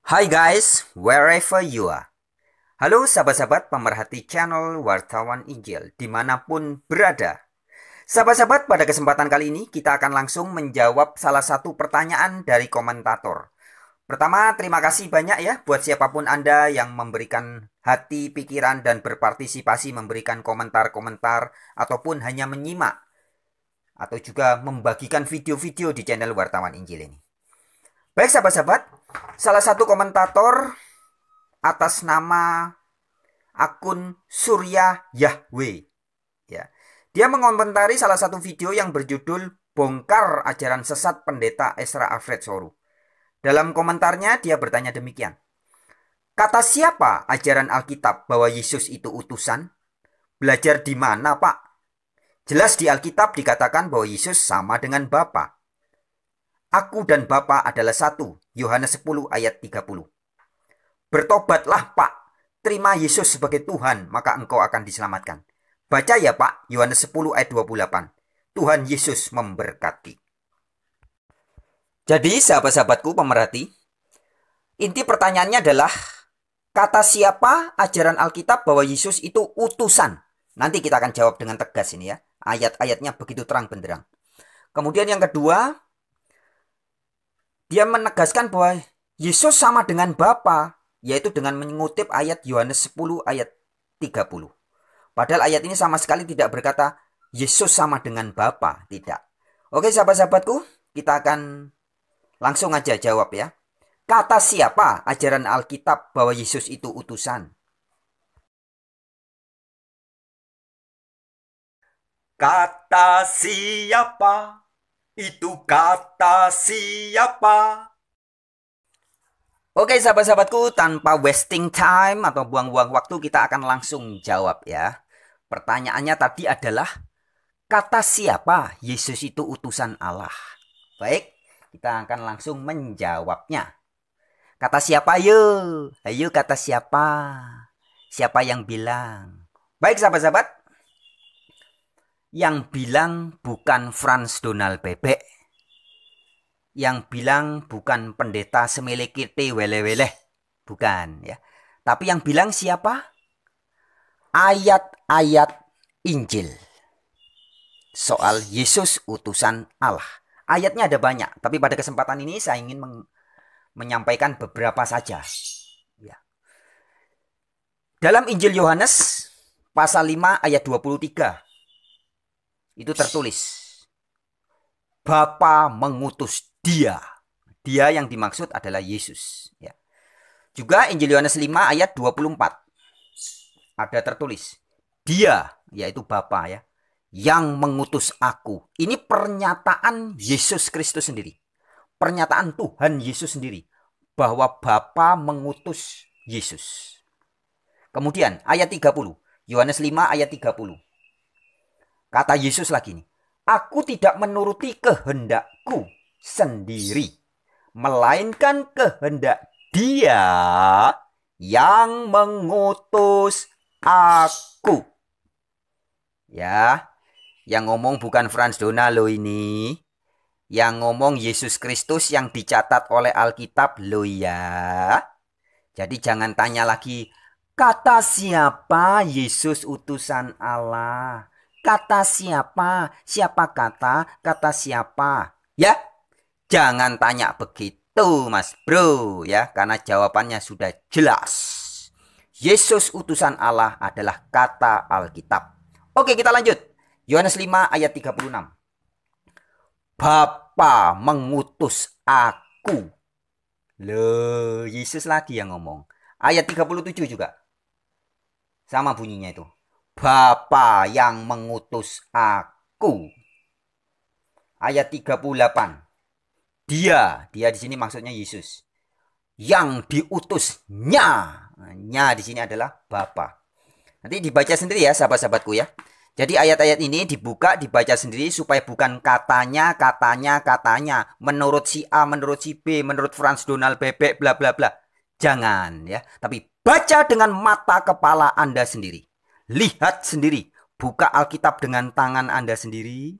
Hai guys, wherever you are. Halo sahabat-sahabat pemerhati channel Wartawan Injil dimanapun berada. Sahabat-sahabat, pada kesempatan kali ini kita akan langsung menjawab salah satu pertanyaan dari komentator. Pertama, terima kasih banyak ya buat siapapun Anda yang memberikan hati, pikiran, dan berpartisipasi memberikan komentar-komentar ataupun hanya menyimak atau juga membagikan video-video di channel Wartawan Injil ini. Baik sahabat-sahabat, salah satu komentator atas nama akun Surya Yahweh, ya, dia mengomentari salah satu video yang berjudul Bongkar Ajaran Sesat Pendeta Ezra Alfred Soru. Dalam komentarnya dia bertanya demikian. Kata siapa ajaran Alkitab bahwa Yesus itu utusan? Belajar di mana, Pak? Jelas di Alkitab dikatakan bahwa Yesus sama dengan Bapa. Aku dan Bapa adalah satu. Yohanes 10 ayat 30. Bertobatlah Pak. Terima Yesus sebagai Tuhan, maka engkau akan diselamatkan. Baca ya Pak, Yohanes 10 ayat 28. Tuhan Yesus memberkati. Jadi sahabat-sahabatku pemerhati, inti pertanyaannya adalah, kata siapa ajaran Alkitab bahwa Yesus itu utusan? Nanti kita akan jawab dengan tegas ini ya. Ayat-ayatnya begitu terang benderang. Kemudian yang kedua, dia menegaskan bahwa Yesus sama dengan Bapa, yaitu dengan mengutip ayat Yohanes 10 ayat 30. Padahal ayat ini sama sekali tidak berkata Yesus sama dengan Bapa, tidak. Oke sahabat-sahabatku, kita akan langsung aja jawab ya. Kata siapa ajaran Alkitab bahwa Yesus itu utusan? Kata siapa? Itu kata siapa? Oke sahabat-sahabatku, tanpa wasting time atau buang-buang waktu, kita akan langsung jawab ya. Pertanyaannya tadi adalah, kata siapa Yesus itu utusan Allah? Baik, kita akan langsung menjawabnya. Kata siapa yuk? Ayo kata siapa? Siapa yang bilang? Baik sahabat-sahabat, yang bilang bukan Frans Donald Bebek. Yang bilang bukan pendeta Semelekite Weleweleh. Bukan ya. Tapi yang bilang siapa? Ayat-ayat Injil. Soal Yesus utusan Allah. Ayatnya ada banyak. Tapi pada kesempatan ini saya ingin menyampaikan beberapa saja. Ya. Dalam Injil Yohanes pasal 5 ayat 23. Itu tertulis, Bapa mengutus dia. Dia yang dimaksud adalah Yesus. Ya. Juga Injil Yohanes 5 ayat 24. Ada tertulis, dia, yaitu Bapa ya, yang mengutus aku. Ini pernyataan Yesus Kristus sendiri. Pernyataan Tuhan Yesus sendiri. Bahwa Bapa mengutus Yesus. Kemudian ayat 30. Yohanes 5 ayat 30. Kata Yesus lagi nih, aku tidak menuruti kehendakku sendiri, melainkan kehendak Dia yang mengutus aku. Ya, yang ngomong bukan Frans Donald loh ini. Yang ngomong Yesus Kristus yang dicatat oleh Alkitab loh ya. Jadi jangan tanya lagi, kata siapa Yesus utusan Allah? Kata siapa? Siapa kata? Kata siapa? Ya, jangan tanya begitu mas bro ya. Karena jawabannya sudah jelas. Yesus utusan Allah adalah kata Alkitab. Oke kita lanjut. Yohanes 5 ayat 36. Bapa mengutus aku. Loh, Yesus lagi yang ngomong. Ayat 37 juga. Sama bunyinya itu. Bapa yang mengutus aku. Ayat 38. Dia di sini maksudnya Yesus. Yang diutusnya. Nya di sini adalah Bapa. Nanti dibaca sendiri ya sahabat-sahabatku ya. Jadi ayat-ayat ini dibuka, dibaca sendiri supaya bukan katanya, menurut si A, menurut si B, menurut Frans Donald Bebek, bla bla bla. Jangan ya. Tapi baca dengan mata kepala Anda sendiri. Lihat sendiri, buka Alkitab dengan tangan Anda sendiri,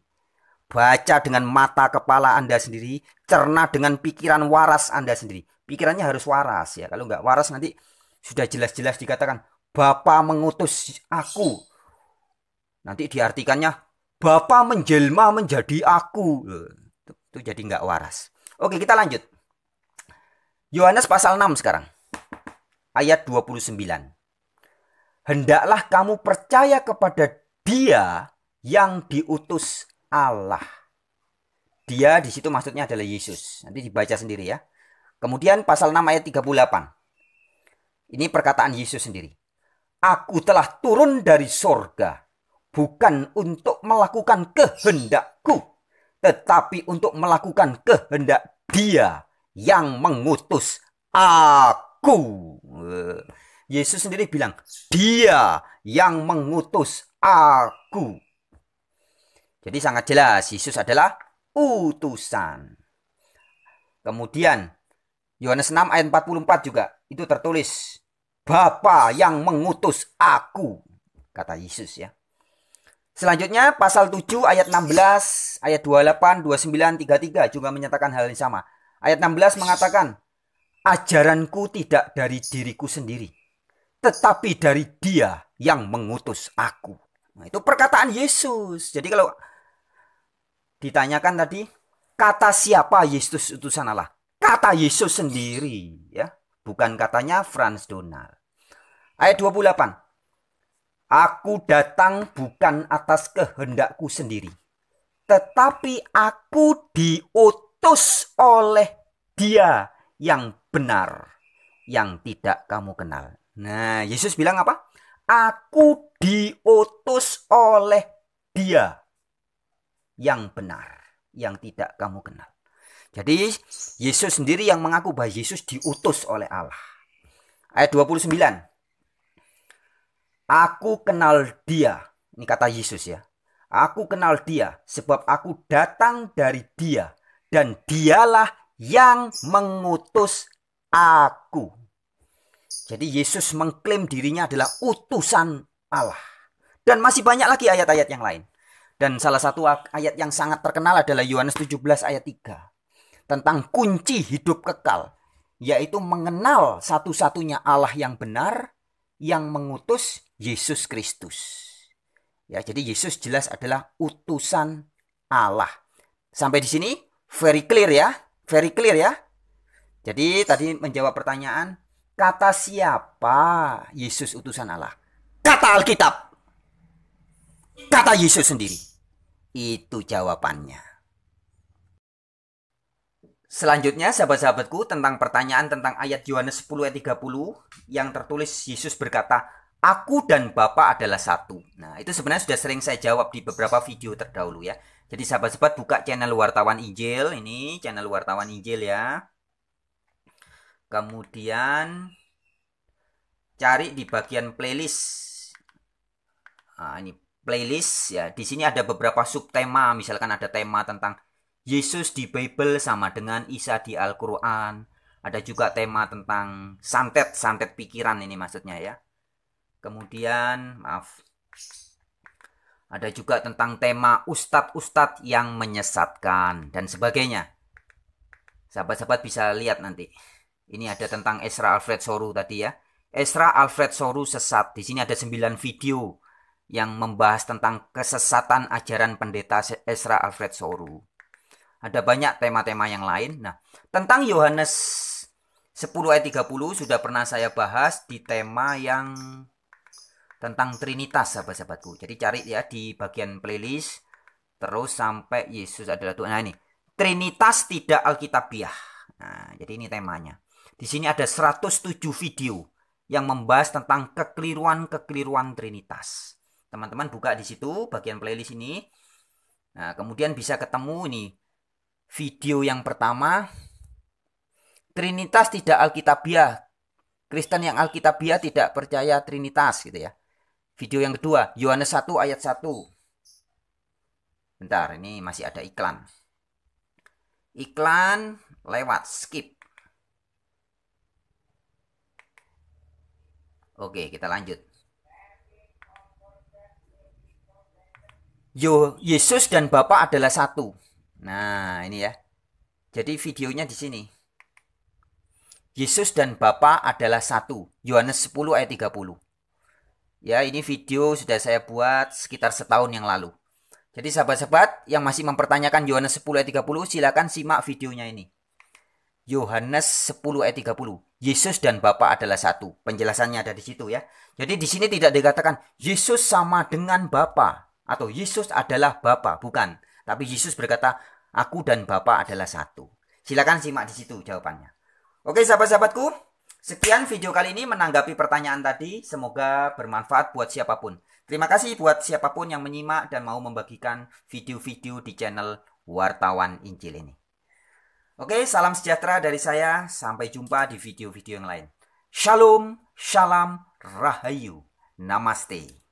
Baca dengan mata kepala Anda sendiri, cerna dengan pikiran waras Anda sendiri. Pikirannya harus waras ya. Kalau nggak waras nanti sudah jelas-jelas dikatakan Bapa mengutus aku. Nanti diartikannya Bapa menjelma menjadi aku. Itu jadi nggak waras. Oke, kita lanjut. Yohanes pasal 6 sekarang. Ayat 29. Hendaklah kamu percaya kepada Dia yang diutus Allah. Dia di situ maksudnya adalah Yesus. Nanti dibaca sendiri ya. Kemudian pasal 6 ayat 38. Ini perkataan Yesus sendiri. Aku telah turun dari sorga, bukan untuk melakukan kehendakku, tetapi untuk melakukan kehendak Dia yang mengutus aku. Yesus sendiri bilang, Dia yang mengutus aku. Jadi sangat jelas, Yesus adalah utusan. Kemudian Yohanes 6 ayat 44 juga itu tertulis, Bapa yang mengutus aku, kata Yesus ya. Selanjutnya pasal 7 ayat 16, ayat 28, 29, 33 juga menyatakan hal yang sama. Ayat 16 mengatakan, ajaranku tidak dari diriku sendiri, tetapi dari Dia yang mengutus aku. Nah, itu perkataan Yesus. Jadi kalau ditanyakan tadi, kata siapa Yesus utusan Allah? Kata Yesus sendiri ya, bukan katanya Franz Donald. Ayat 28. Aku datang bukan atas kehendakku sendiri, tetapi aku diutus oleh Dia yang benar, yang tidak kamu kenal. Nah, Yesus bilang apa? Aku diutus oleh Dia yang benar, yang tidak kamu kenal. Jadi Yesus sendiri yang mengaku bahwa Yesus diutus oleh Allah. Ayat 29. Aku kenal Dia. Ini kata Yesus ya. Aku kenal Dia sebab aku datang dari Dia dan Dialah yang mengutus aku. Jadi Yesus mengklaim dirinya adalah utusan Allah. Dan masih banyak lagi ayat-ayat yang lain. Dan salah satu ayat yang sangat terkenal adalah Yohanes 17 ayat 3. Tentang kunci hidup kekal. Yaitu mengenal satu-satunya Allah yang benar yang mengutus Yesus Kristus. Ya, jadi Yesus jelas adalah utusan Allah. Sampai di sini very clear ya, very clear ya. Jadi tadi menjawab pertanyaan, kata siapa Yesus utusan Allah? Kata Alkitab. Kata Yesus sendiri. Itu jawabannya. Selanjutnya sahabat-sahabatku tentang pertanyaan tentang ayat Yohanes 10 ayat 30 yang tertulis Yesus berkata, aku dan Bapa adalah satu. Nah, itu sebenarnya sudah sering saya jawab di beberapa video terdahulu ya. Jadi sahabat-sahabat buka channel Wartawan Injil, ini channel Wartawan Injil ya. Kemudian cari di bagian playlist. Nah, ini playlist ya. Di sini ada beberapa subtema, misalkan ada tema tentang Yesus di Bible sama dengan Isa di Al-Quran. Ada juga tema tentang santet pikiran ini maksudnya ya. Kemudian, maaf. Ada juga tentang tema ustadz-ustadz yang menyesatkan dan sebagainya. Sahabat-sahabat bisa lihat nanti. Ini ada tentang Ezra Alfred Soru tadi ya. Ezra Alfred Soru sesat. Di sini ada 9 video yang membahas tentang kesesatan ajaran pendeta Ezra Alfred Soru. Ada banyak tema-tema yang lain. Nah, tentang Yohanes 10 ayat 30 sudah pernah saya bahas di tema yang tentang Trinitas, sahabat-sahabatku. Jadi cari ya di bagian playlist terus sampai Yesus adalah Tuhan. Nah, ini Trinitas tidak Alkitabiah. Nah, jadi ini temanya. Di sini ada 107 video yang membahas tentang kekeliruan-kekeliruan Trinitas. Teman-teman buka di situ bagian playlist ini. Nah, kemudian bisa ketemu ini video yang pertama, Trinitas tidak Alkitabiah. Kristen yang Alkitabiah tidak percaya Trinitas gitu ya. Video yang kedua, Yohanes 1 ayat 1. Bentar, ini masih ada iklan. Iklan lewat, skip. Oke, kita lanjut. Yesus dan Bapa adalah satu. Nah, ini ya. Jadi videonya di sini. Yesus dan Bapa adalah satu. Yohanes 10 ayat 30. Ya, ini video sudah saya buat sekitar setahun yang lalu. Jadi sahabat-sahabat yang masih mempertanyakan Yohanes 10 ayat 30, silakan simak videonya ini. Yohanes 10 ayat 30. Yesus dan Bapa adalah satu. Penjelasannya ada di situ ya. Jadi di sini tidak dikatakan Yesus sama dengan Bapa atau Yesus adalah Bapa, bukan. Tapi Yesus berkata, aku dan Bapa adalah satu. Silakan simak di situ jawabannya. Oke sahabat-sahabatku, sekian video kali ini menanggapi pertanyaan tadi. Semoga bermanfaat buat siapapun. Terima kasih buat siapapun yang menyimak dan mau membagikan video-video di channel Wartawan Injil ini. Oke, salam sejahtera dari saya. Sampai jumpa di video-video yang lain. Shalom, shalom, rahayu, namaste.